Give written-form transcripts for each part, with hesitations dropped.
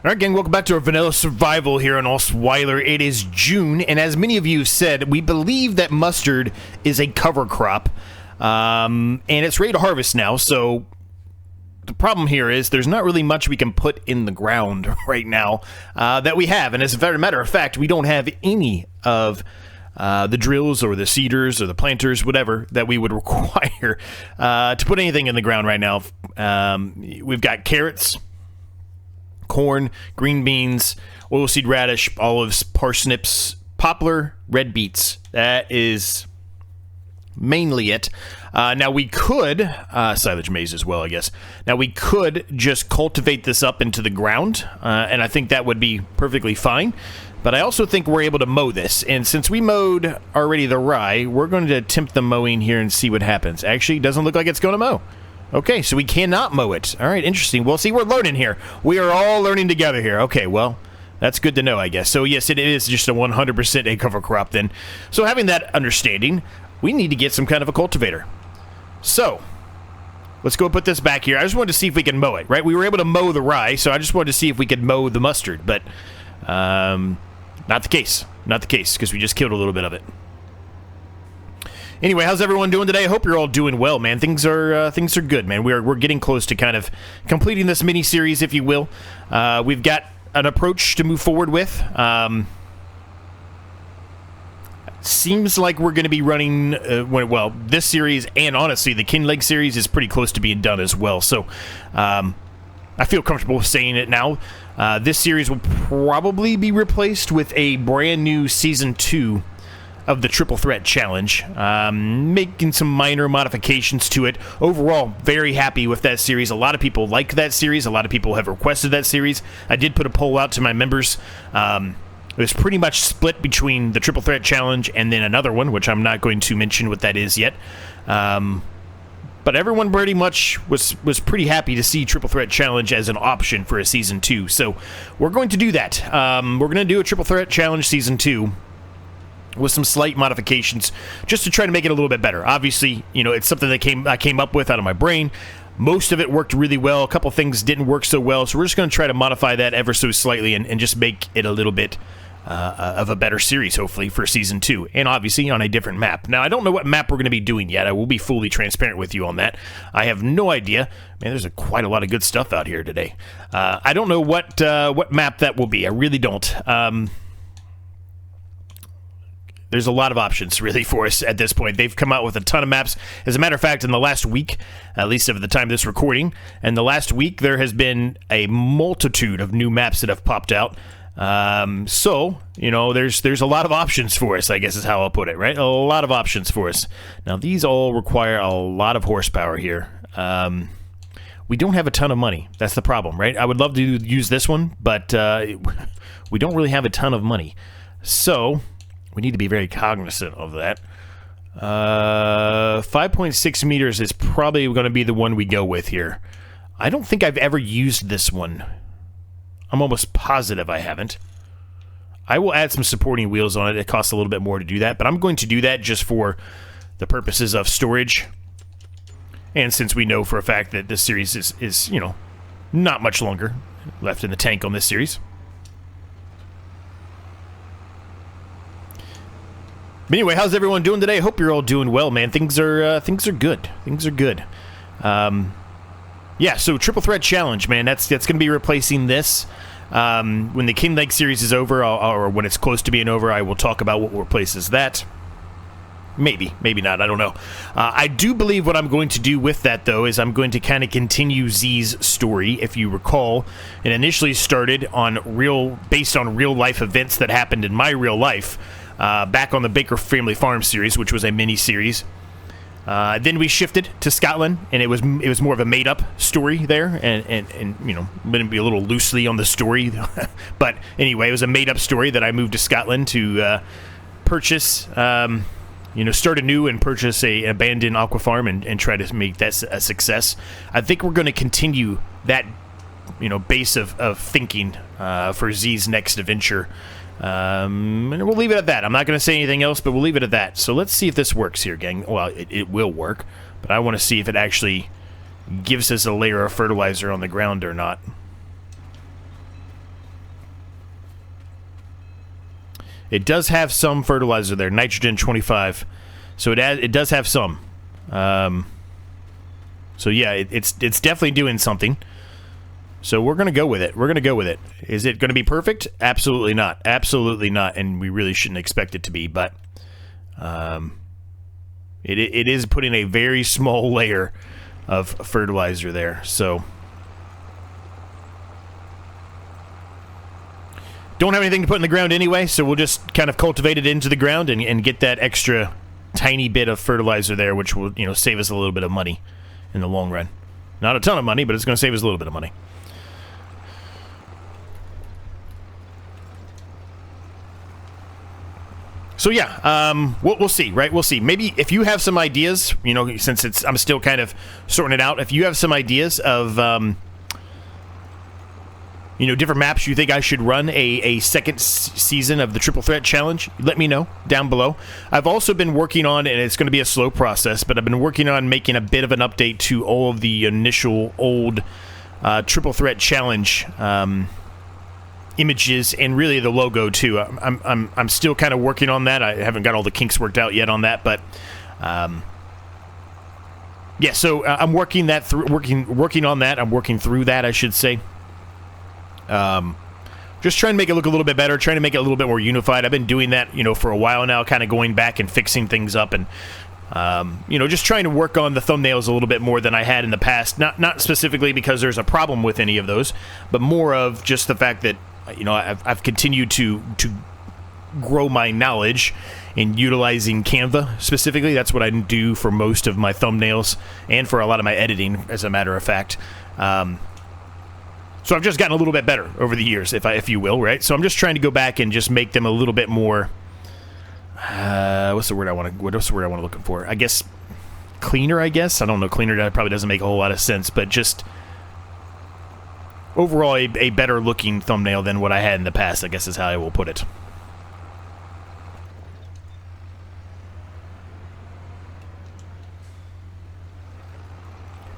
Alright gang, welcome back to our Vanilla Survival here on Osweiler. It is June, and as many of you said, we believe that mustard is a cover crop, and it's ready to harvest now, so the problem here is there's not really much we can put in the ground right now that we have, and as a matter of fact, we don't have any of the drills or the seeders or the planters, whatever, that we would require to put anything in the ground right now. We've got carrots, corn, green beans, oilseed radish, olives, parsnips, poplar, red beets. That is mainly it. Now we could, silage maize as well, I guess. Now we could just cultivate this up into the ground, and I think that would be perfectly fine. But I also think we're able to mow this, and since we mowed already the rye, we're going to attempt the mowing here and see what happens. Actually, it doesn't look like it's going to mow. Okay, so we cannot mow it. All right, interesting. Well, see, we're learning here. We are all learning together here. Okay, well, that's good to know, I guess. So, yes, it is just a 100% a cover crop then. So, having that understanding, we need to get some kind of a cultivator. So, let's go put this back here. I just wanted to see if we can mow it, right? We were able to mow the rye, so I just wanted to see if we could mow the mustard. But, not the case. Not the case, because we just killed a little bit of it. Anyway, how's everyone doing today? I hope you're all doing well, man. Things are good, man. We're getting close to kind of completing this mini-series, if you will. We've got an approach to move forward with. Seems like we're going to be running, this series, and honestly, the King Leg series is pretty close to being done as well. So, I feel comfortable saying it now. This series will probably be replaced with a brand new Season 2 of the Triple Threat Challenge, making some minor modifications to it. Overall, very happy with that series. A lot of people like that series. A lot of people have requested that series. I did put a poll out to my members. It was pretty much split between the Triple Threat Challenge and then another one, which I'm not going to mention what that is yet. But everyone pretty much was pretty happy to see Triple Threat Challenge as an option for a Season 2. So we're going to do that. We're going to do a Triple Threat Challenge Season 2 with some slight modifications, just to try to make it a little bit better. Obviously, you know, it's something that I came up with out of my brain. Most of it worked really well. A couple things didn't work so well, so we're just going to try to modify that ever so slightly and just make it a little bit of a better series, hopefully, for Season 2, and obviously on a different map. Now, I don't know what map we're going to be doing yet. I will be fully transparent with you on that. I have no idea. Man, there's quite a lot of good stuff out here today. I don't know what map that will be. I really don't. There's a lot of options, really, for us at this point. They've come out with a ton of maps. As a matter of fact, in the last week, at least of the time of this recording, in the last week, there has been a multitude of new maps that have popped out. So, you know, there's a lot of options for us, I guess is how I'll put it, right? A lot of options for us. Now, these all require a lot of horsepower here. We don't have a ton of money. That's the problem, right? I would love to use this one, but we don't really have a ton of money. So we need to be very cognizant of that. 5.6 meters is probably going to be the one we go with here. I don't think I've ever used this one. I'm almost positive I haven't. I will add some supporting wheels on it. It costs a little bit more to do that, but I'm going to do that just for the purposes of storage. And since we know for a fact that this series is you know, not much longer left in the tank on this series. But anyway, how's everyone doing today? I hope you're all doing well, man. Things are good. Things are good. Yeah, so Triple Threat Challenge, man. That's going to be replacing this. When the King Leg series is over, or when it's close to being over, I will talk about what replaces that. Maybe not. I don't know. I do believe what I'm going to do with that, though, is I'm going to kind of continue Z's story. If you recall, it initially started based on real life events that happened in my real life. Back on the Baker Family Farm series, which was a mini-series. Then we shifted to Scotland, and it was more of a made-up story there, and you know, maybe a little loosely on the story. But anyway, it was a made-up story that I moved to Scotland to purchase, start anew and purchase an abandoned aqua farm and try to make that a success. I think we're going to continue that, base of thinking for Z's next adventure. And we'll leave it at that. I'm not going to say anything else, but we'll leave it at that. So let's see if this works here, gang. Well, it will work, but I want to see if it actually gives us a layer of fertilizer on the ground or not. It does have some fertilizer there, nitrogen 25. So it does have some. So yeah, it's definitely doing something. So we're going to go with it. We're going to go with it. Is it going to be perfect? Absolutely not. Absolutely not. And we really shouldn't expect it to be. But it is putting a very small layer of fertilizer there. So don't have anything to put in the ground anyway. So we'll just kind of cultivate it into the ground and get that extra tiny bit of fertilizer there, which will, you know, save us a little bit of money in the long run. Not a ton of money, but it's going to save us a little bit of money. So yeah, we'll see, right? We'll see. Maybe if you have some ideas, you know, since I'm still kind of sorting it out. If you have some ideas of, you know, different maps you think I should run a second season of the Triple Threat Challenge, let me know down below. I've also been working on, and it's going to be a slow process, but I've been working on making a bit of an update to all of the initial old Triple Threat Challenge images, and really the logo too. I'm still kind of working on that. I haven't got all the kinks worked out yet on that, but yeah. So I'm working that through. Working on that. I'm working through that, I should say. Just trying to make it look a little bit better, trying to make it a little bit more unified. I've been doing that, you know, for a while now, kind of going back and fixing things up, and you know, just trying to work on the thumbnails a little bit more than I had in the past. Not specifically because there's a problem with any of those, but more of just the fact that, you know, I've continued to grow my knowledge in utilizing Canva specifically. That's what I do for most of my thumbnails and for a lot of my editing, as a matter of fact. So I've just gotten a little bit better over the years, if you will, right? So I'm just trying to go back and just make them a little bit more. What's the word I want to look for? I guess cleaner. I guess I don't know. Cleaner probably doesn't make a whole lot of sense, but just overall a better looking thumbnail than what I had in the past, I guess is how I will put it.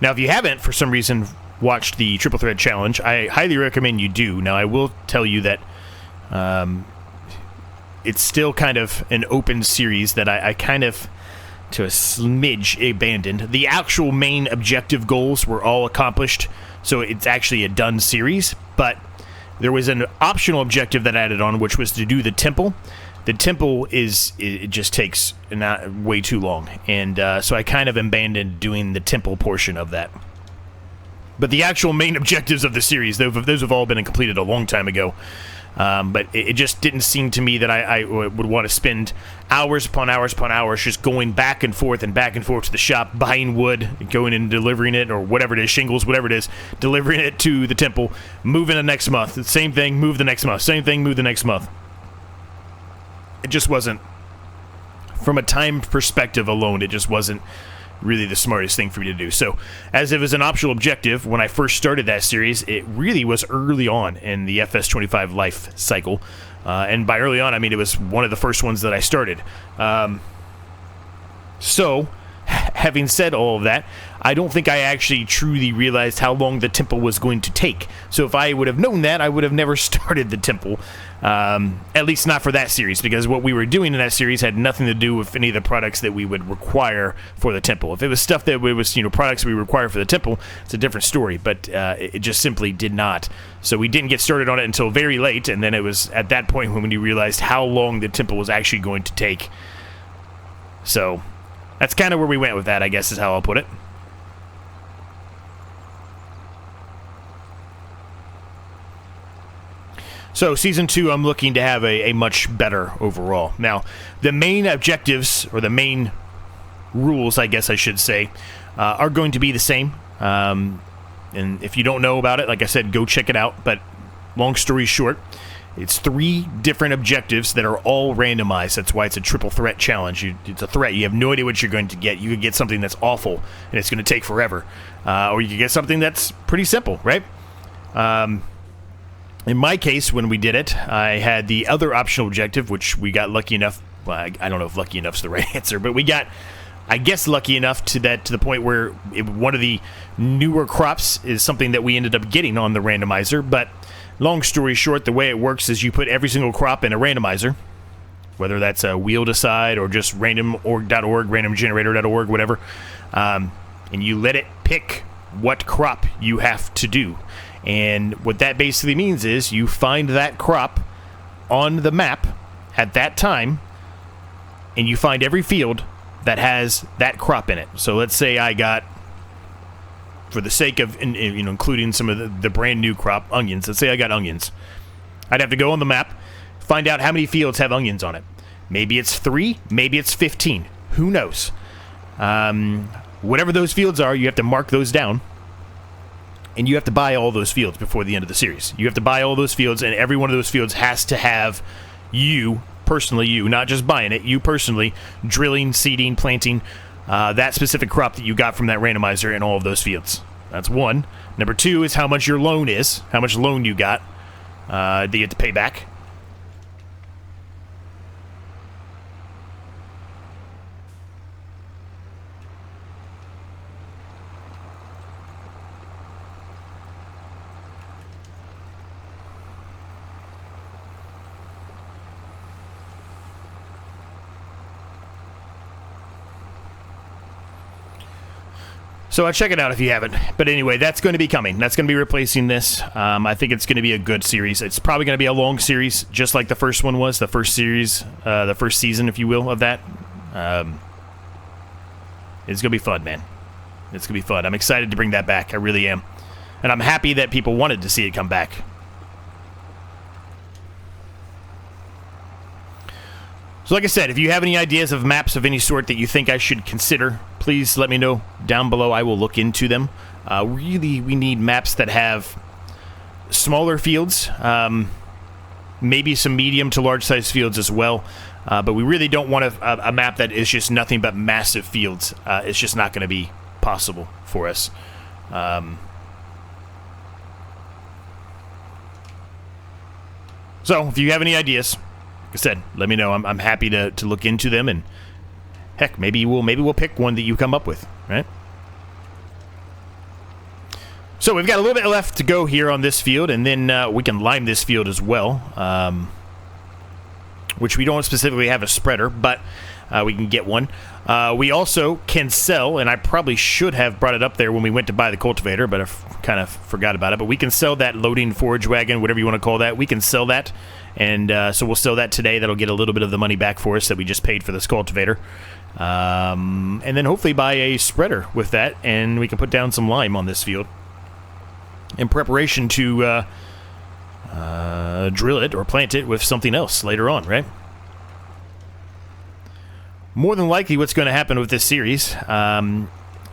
Now, if you haven't, for some reason, watched the Triple Threat Challenge, I highly recommend you do. Now, I will tell you that it's still kind of an open series that I kind of, to a smidge, abandoned. The actual main objective goals were all accomplished, so it's actually a done series, but there was an optional objective that I added on, which was to do the temple. The temple it just takes way too long, and so I kind of abandoned doing the temple portion of that. But the actual main objectives of the series, those have all been completed a long time ago. But it just didn't seem to me that I would want to spend hours upon hours upon hours just going back and forth to the shop, buying wood, going and delivering it, or whatever it is, shingles, whatever it is, delivering it to the temple, moving the next month. The same thing, move the next month. Same thing, move the next month. It just wasn't, from a time perspective alone, it just wasn't really the smartest thing for me to do. So, as it was an optional objective, when I first started that series, it really was early on in the FS25 life cycle. And by early on, I mean it was one of the first ones that I started. So, having said all of that, I don't think I actually truly realized how long the temple was going to take. So if I would have known that, I would have never started the temple. At least not for that series, because what we were doing in that series had nothing to do with any of the products that we would require for the temple. If it was stuff that was, you know, products we require for the temple, it's a different story, but it just simply did not. So we didn't get started on it until very late, and then it was at that point when we realized how long the temple was actually going to take. So that's kind of where we went with that, I guess is how I'll put it. So, Season 2, I'm looking to have a much better overall. Now, the main objectives, or the main rules, I guess I should say, are going to be the same. And if you don't know about it, like I said, go check it out. But, long story short, it's 3 different objectives that are all randomized. That's why it's a triple threat challenge. It's a threat. You have no idea what you're going to get. You could get something that's awful, and it's going to take forever. Or you could get something that's pretty simple, right? In my case, when we did it, I had the other optional objective, which we got lucky enough. Well, I don't know if lucky enough's the right answer, but we got, I guess, lucky enough to the point where one of the newer crops is something that we ended up getting on the randomizer. But long story short, the way it works is you put every single crop in a randomizer, whether that's a wheel decide or just random.org, randomgenerator.org, whatever, and you let it pick what crop you have to do. And what that basically means is you find that crop on the map at that time, and you find every field that has that crop in it. So let's say I got, for the sake of including some of the brand new crop, onions. Let's say I got onions. I'd have to go on the map, find out how many fields have onions on it. Maybe it's 3, maybe it's 15. Who knows? Whatever those fields are, you have to mark those down. And you have to buy all those fields before the end of the series. You have to buy all those fields, and every one of those fields has to have you, personally you, not just buying it, you personally, drilling, seeding, planting that specific crop that you got from that randomizer in all of those fields. That's one. Number 2 is how much your loan is, how much loan you got that you have to pay back. So check it out if you haven't. But anyway, that's going to be coming. That's going to be replacing this. I think it's going to be a good series. It's probably going to be a long series, just like the first one was, the first series, the first season, if you will, of that. It's going to be fun, man. It's going to be fun. I'm excited to bring that back. I really am. And I'm happy that people wanted to see it come back. So like I said, if you have any ideas of maps of any sort that you think I should consider, please let me know down below. I will look into them. Really, we need maps that have smaller fields, maybe some medium to large size fields as well. But we really don't want a map that is just nothing but massive fields. It's just not going to be possible for us. So if you have any ideas, like I said, let me know. I'm happy to look into them, and heck, maybe we'll pick one that you come up with, right? So we've got a little bit left to go here on this field, and then we can lime this field as well, which we don't specifically have a spreader, but we can get one. We also can sell, and I probably should have brought it up there when we went to buy the cultivator, but I kind of forgot about it. But we can sell that loading forage wagon, whatever you want to call that. We can sell that, and so we'll sell that today. That'll get a little bit of the money back for us that we just paid for this cultivator. And then hopefully buy a spreader with that, and we can put down some lime on this field in preparation to drill it or plant it with something else later on, right? More than likely, what's going to happen with this series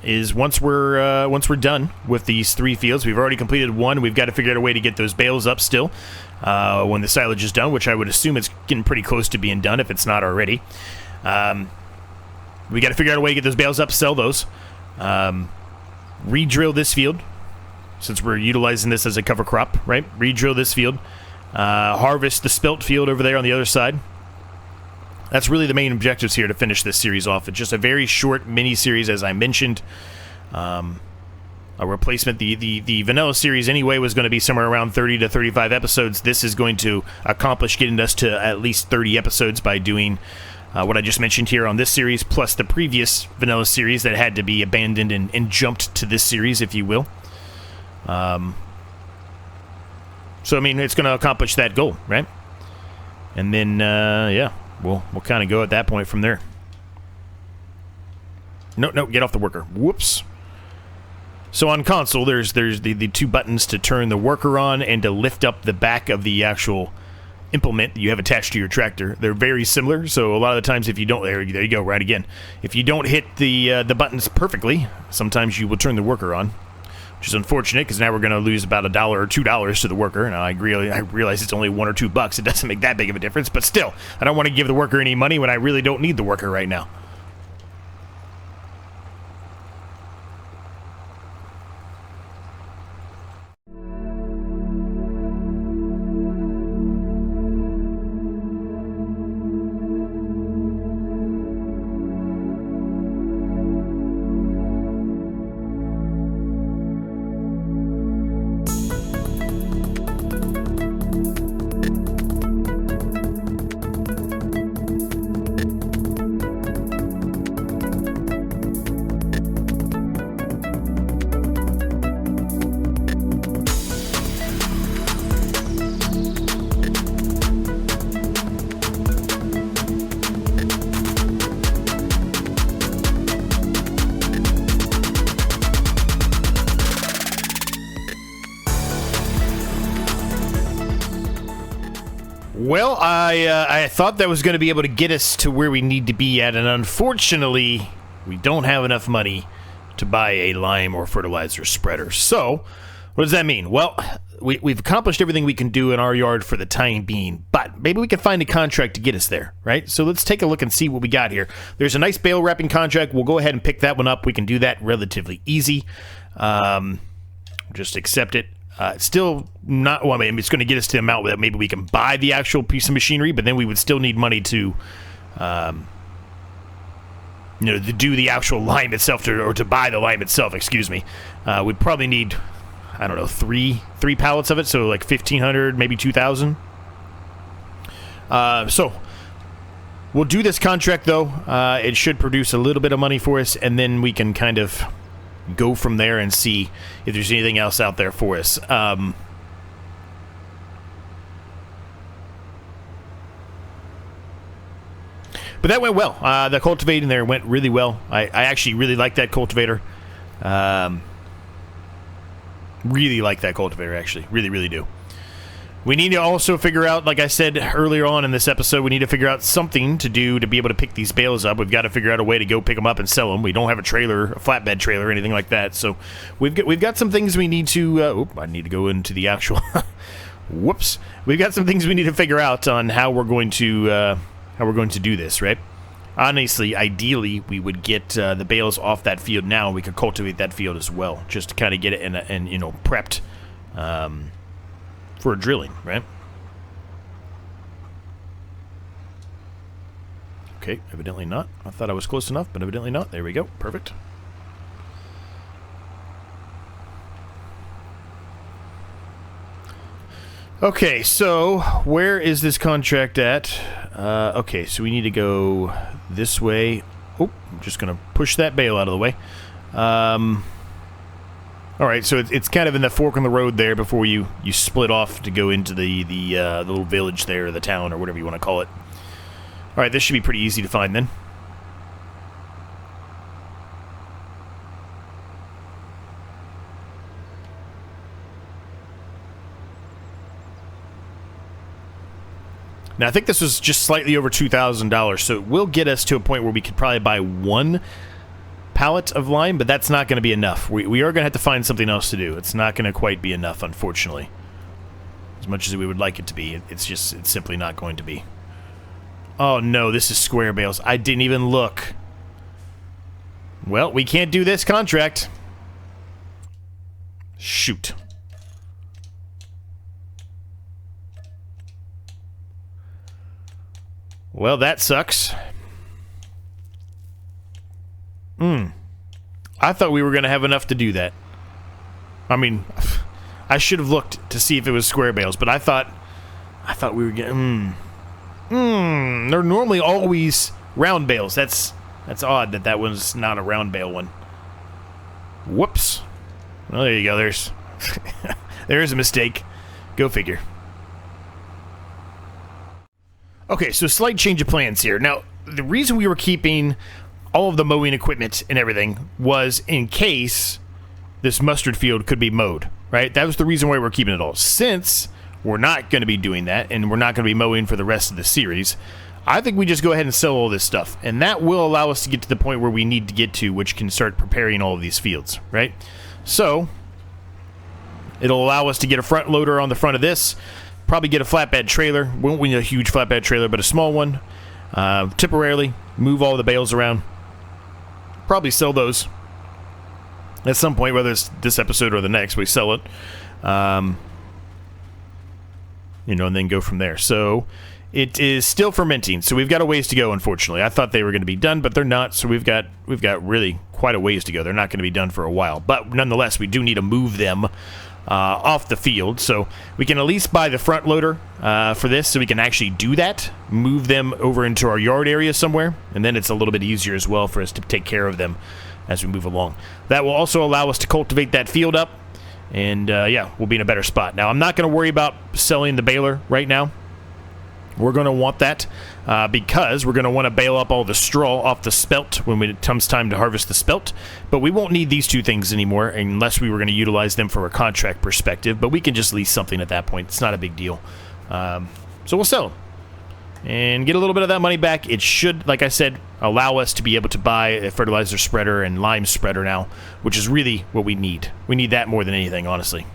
is once we're done with these 3 fields, we've already completed one. We've got to figure out a way to get those bales up still when the silage is done, which I would assume it's getting pretty close to being done if it's not already. We got to figure out a way to get those bales up, sell those, re-drill this field, since we're utilizing this as a cover crop, right? Re-drill this field, harvest the spelt field over there on the other side. That's really the main objectives here to finish this series off. It's just a very short mini-series, as I mentioned. A replacement. The vanilla series anyway was going to be somewhere around 30 to 35 episodes. This is going to accomplish getting us to at least 30 episodes by doing what I just mentioned here on this series, plus the previous vanilla series that had to be abandoned and jumped to this series, if you will. So, I mean, it's going to accomplish that goal, right? And then, yeah. We'll kind of go at that point from there. No, get off the worker. Whoops. So on console, there's the 2 buttons to turn the worker on and to lift up the back of the actual implement that you have attached to your tractor. They're very similar, so a lot of the times if you don't... There you go, right again. If you don't hit the buttons perfectly, sometimes you will turn the worker on, which is unfortunate because now we're going to lose about $1 or $2 to the worker. Now, I realize it's only $1 or $2. It doesn't make that big of a difference, but still, I don't want to give the worker any money when I really don't need the worker right now. Well, I thought that was going to be able to get us to where we need to be at, and unfortunately, we don't have enough money to buy a lime or fertilizer spreader. So, what does that mean? Well, we've accomplished everything we can do in our yard for the time being, but maybe we can find a contract to get us there, right? So let's take a look and see what we got here. There's a nice bale wrapping contract. We'll go ahead and pick that one up. We can do that relatively easy. Just accept it. Still not, well, I mean, it's going to get us to the amount that maybe we can buy the actual piece of machinery, but then we would still need money to, to do the actual lime itself, or to buy the lime itself, excuse me. We'd probably need, I don't know, three pallets of it, so like 1,500, maybe 2,000. So we'll do this contract, though. It should produce a little bit of money for us, and then we can kind of go from there and see if there's anything else out there for us. But that went well. The cultivating there went really well. I actually really like that cultivator. Really like that cultivator, actually. Really, really do. We need to also figure out, like I said earlier on in this episode, we need to figure out something to do to be able to pick these bales up. We've got to figure out a way to go pick them up and sell them. We don't have a trailer, a flatbed trailer, or anything like that. So we've got some things we need to... I need to go into the actual... Whoops. We've got some things we need to figure out on how we're going to do this, right? Honestly, ideally, we would get the bales off that field now. We could cultivate that field as well, just to kind of get it prepped for drilling, right? Okay, evidently not. I thought I was close enough, but evidently not. There we go. Perfect. Okay, so where is this contract at? Okay, so we need to go this way. Oh, I'm just going to push that bale out of the way. All right, so it's kind of in the fork in the road there before you split off to go into the little village there, or the town, or whatever you want to call it. All right, this should be pretty easy to find then. Now, I think this was just slightly over $2,000, so it will get us to a point where we could probably buy one pallet of lime, but that's not going to be enough. We are going to have to find something else to do. It's not going to quite be enough, unfortunately. As much as we would like it to be, it's simply not going to be. Oh no, this is square bales. I didn't even look. Well, we can't do this contract. Shoot. Well, that sucks. I thought we were going to have enough to do that. I mean, I should have looked to see if it was square bales, but I thought we were getting... they're normally always round bales. That's odd that one's not a round bale one. Whoops. Well, there you go. There's a mistake. Go figure. Okay, so slight change of plans here. Now, the reason we were keeping all of the mowing equipment and everything was in case this mustard field could be mowed, right? That was the reason why we're keeping it all. Since we're not going to be doing that, and we're not going to be mowing for the rest of the series, I think we just go ahead and sell all this stuff, and that will allow us to get to the point where we need to get to, which can start preparing all of these fields, right? So, it'll allow us to get a front loader on the front of this, probably get a flatbed trailer. We won't need a huge flatbed trailer, but a small one. Temporarily move all the bales around. Probably sell those at some point, whether it's this episode or the next. We sell it, and then go from there. So it is still fermenting. So we've got a ways to go. Unfortunately, I thought they were going to be done, but they're not. So we've got really quite a ways to go. They're not going to be done for a while, but nonetheless, we do need to move them off the field, so we can at least buy the front loader for this, so we can actually do that, move them over into our yard area somewhere, and then it's a little bit easier as well for us to take care of them as we move along. That will also allow us to cultivate that field up, and we'll be in a better spot. Now, I'm not going to worry about selling the baler right now. We're going to want that because we're going to want to bale up all the straw off the spelt when it comes time to harvest the spelt. But we won't need these two things anymore unless we were going to utilize them from a contract perspective. But we can just lease something at that point. It's not a big deal. So we'll sell them and get a little bit of that money back. It should, like I said, allow us to be able to buy a fertilizer spreader and lime spreader now, which is really what we need. We need that more than anything, honestly.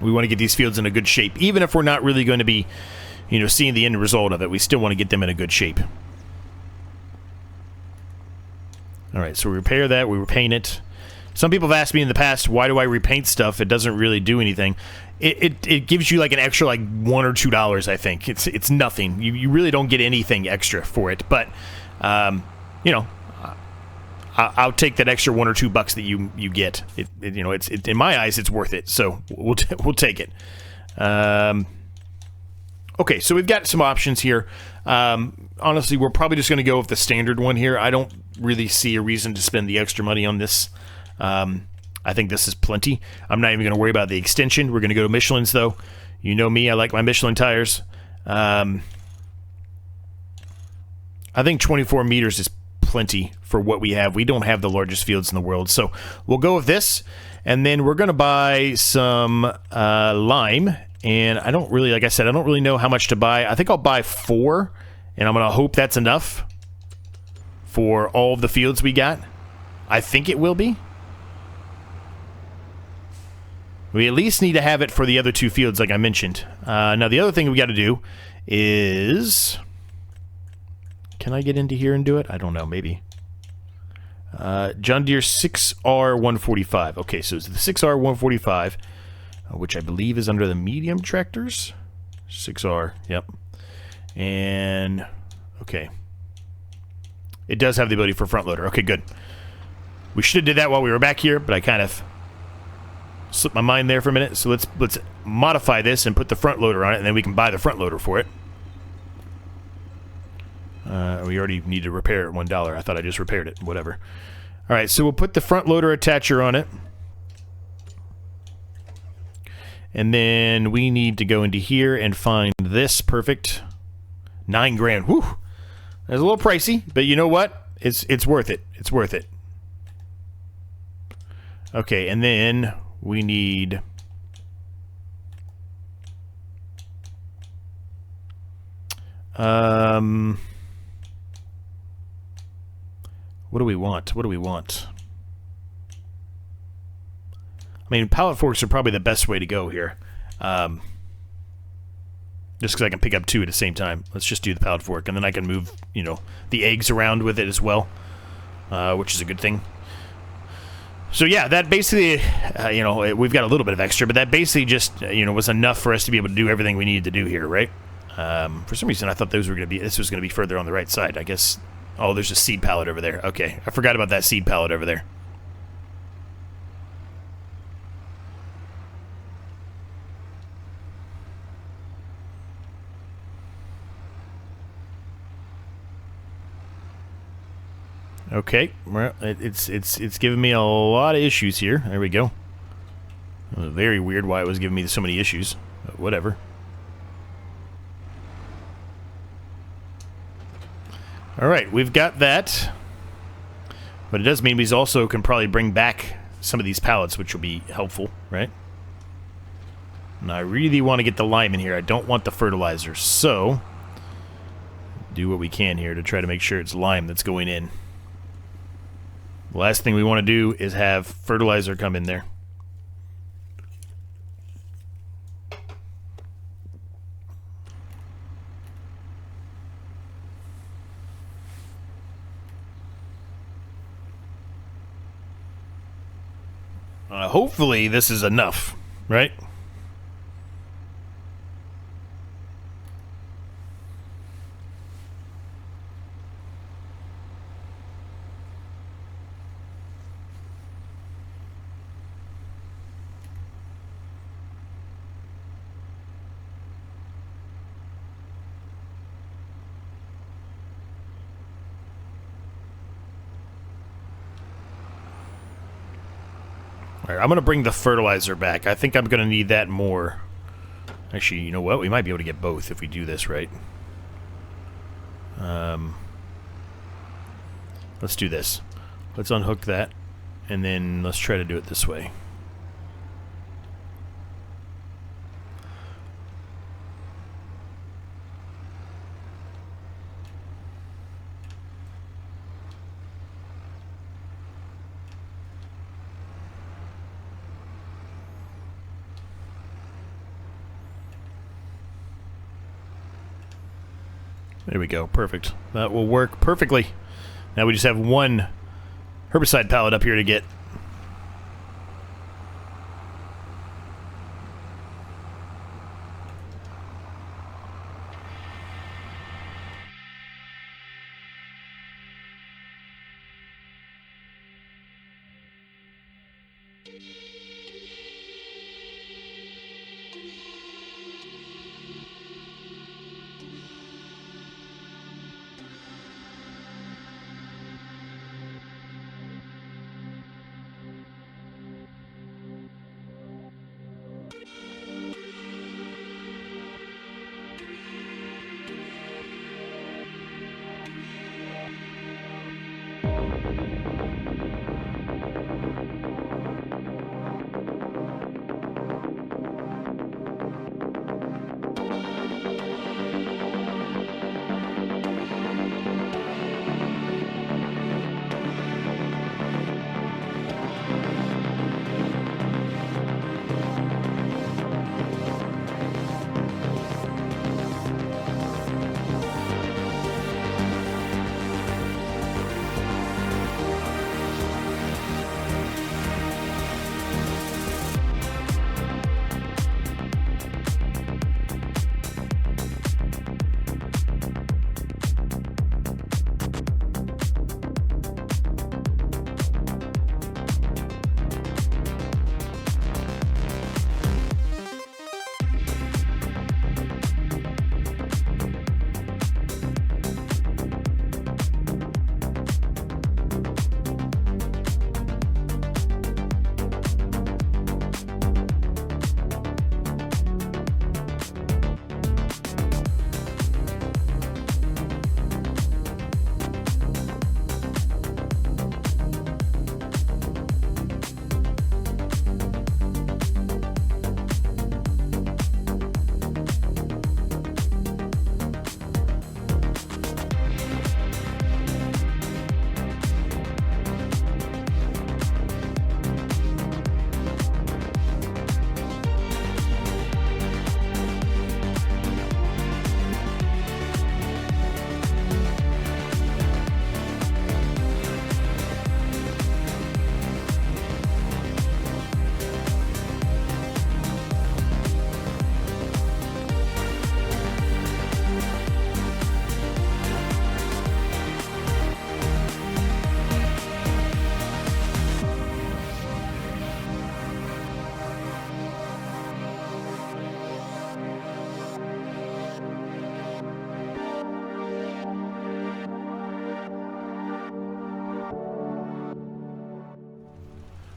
We want to get these fields in a good shape. Even if we're not really going to be, you know, seeing the end result of it, we still want to get them in a good shape. All right, so we repair that. We repaint it. Some people have asked me in the past, why do I repaint stuff? It doesn't really do anything. It gives you like an extra like $1 or $2, I think. It's nothing. You really don't get anything extra for it. But you know, I'll take that extra $1 or $2 that you get. You know, it's in my eyes, it's worth it. So we'll take it. Okay, so we've got some options here. Honestly, we're probably just going to go with the standard one here. I don't really see a reason to spend the extra money on this. I think this is plenty. I'm not even going to worry about the extension. We're going to go to Michelin's, though. You know me. I like my Michelin tires. I think 24 meters is plenty for what we have. We don't have the largest fields in the world. So we'll go with this. And then we're going to buy some lime. And I don't really, like I said, I don't really know how much to buy. I think I'll buy 4. And I'm going to hope that's enough for all of the fields we got. I think it will be. We at least need to have it for the other 2 fields, like I mentioned. Now, the other thing we got to do is... Can I get into here and do it? I don't know, maybe. John Deere 6R145. Okay, so it's the 6R145, which I believe is under the medium tractors. 6R, yep. And, okay. It does have the ability for front loader. Okay, good. We should have did that while we were back here, but I kind of slipped my mind there for a minute. So let's modify this and put the front loader on it, and then we can buy the front loader for it. We already need to repair it $1. I thought I just repaired it. Whatever. All right, so we'll put the front loader attacher on it. And then we need to go into here and find this. Perfect. $9 grand. Whew. That's a little pricey, but you know what? It's worth it. It's worth it. Okay, and then we need... what do we want? What do we want? I mean, pallet forks are probably the best way to go here. Just because I can pick up 2 at the same time. Let's just do the pallet fork, and then I can move, you know, the eggs around with it as well, which is a good thing. So yeah, that basically, you know, we've got a little bit of extra, but that basically just, you know, was enough for us to be able to do everything we needed to do here, right? For some reason, I thought this was going to be further on the right side. I guess. Oh, there's a seed pallet over there. Okay, I forgot about that seed pallet over there. Okay, well, it's giving me a lot of issues here. There we go. It was very weird why it was giving me so many issues. But whatever. All right, we've got that. But it does mean we also can probably bring back some of these pallets, which will be helpful, right? And I really want to get the lime in here. I don't want the fertilizer, so do what we can here to try to make sure it's lime that's going in. The last thing we want to do is have fertilizer come in there. Hopefully this is enough, right? Alright, I'm going to bring the fertilizer back. I think I'm going to need that more. Actually, you know what? We might be able to get both if we do this right. Let's do this. Let's unhook that, and then let's try to do it this way. There we go. Perfect. That will work perfectly. Now we just have one herbicide pallet up here to get.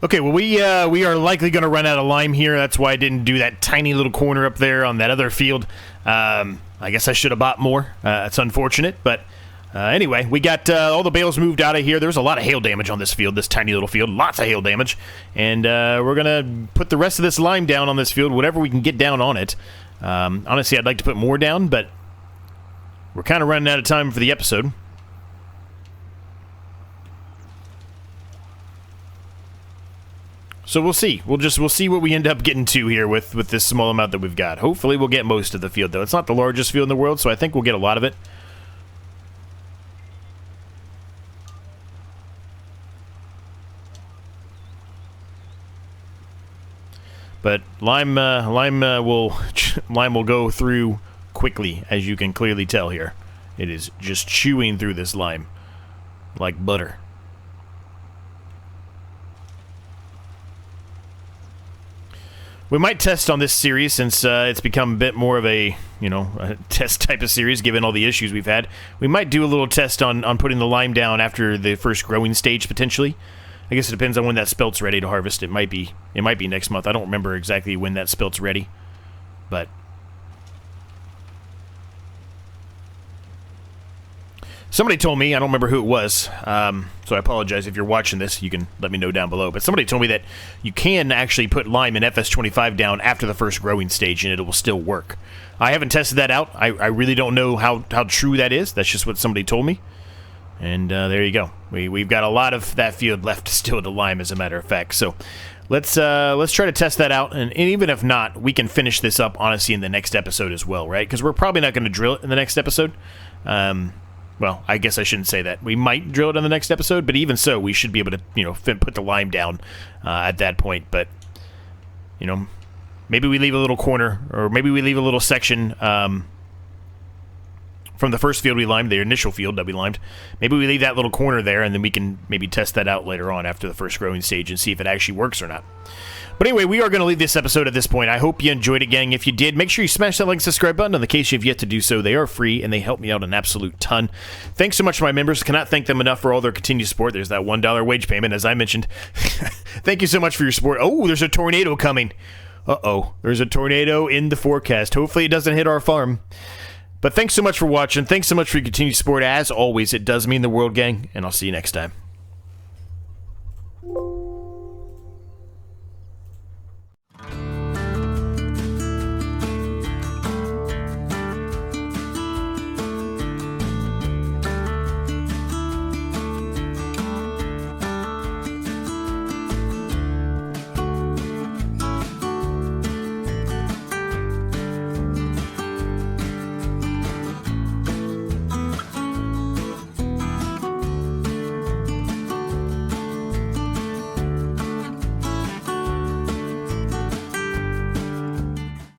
Okay, well, we are likely going to run out of lime here. That's why I didn't do that tiny little corner up there on that other field. I guess I should have bought more. It's unfortunate, but anyway, we got all the bales moved out of here. There was a lot of hail damage on this field, this tiny little field. Lots of hail damage. And we're going to put the rest of this lime down on this field, whatever we can get down on it. Honestly, I'd like to put more down, but we're kind of running out of time for the episode. So we'll see. We'll see what we end up getting to here with this small amount that we've got. Hopefully we'll get most of the field, though. It's not the largest field in the world, so I think we'll get a lot of it. But lime will go through quickly, as you can clearly tell here. It is just chewing through this lime like butter. We might test on this series since it's become a bit more of a test type of series given all the issues we've had. We might do a little test on putting the lime down after the first growing stage potentially. I guess it depends on when that spelt's ready to harvest. It might be next month. I don't remember exactly when that spelt's ready, but somebody told me, I don't remember who it was, so I apologize if you're watching this, you can let me know down below, but somebody told me that you can actually put lime in FS25 down after the first growing stage and it will still work. I haven't tested that out. I really don't know how true that is. That's just what somebody told me. And there you go. We've got a lot of that field left still to lime, as a matter of fact. So let's try to test that out, and even if not, we can finish this up honestly in the next episode as well, right? Because we're probably not going to drill it in the next episode. Well, I guess I shouldn't say that. We might drill it in the next episode, but even so, we should be able to, put the lime down at that point. But, maybe we leave a little corner, or maybe we leave a little section from the first field we limed, the initial field that we limed. Maybe we leave that little corner there, and then we can maybe test that out later on after the first growing stage and see if it actually works or not. But anyway, we are going to leave this episode at this point. I hope you enjoyed it, gang. If you did, make sure you smash that like and subscribe button. In the case you've yet to do so, they are free, and they help me out an absolute ton. Thanks so much to my members. Cannot thank them enough for all their continued support. There's that $1 wage payment, as I mentioned. Thank you so much for your support. Oh, there's a tornado coming. Uh-oh. There's a tornado in the forecast. Hopefully it doesn't hit our farm. But thanks so much for watching. Thanks so much for your continued support. As always, it does mean the world, gang, and I'll see you next time.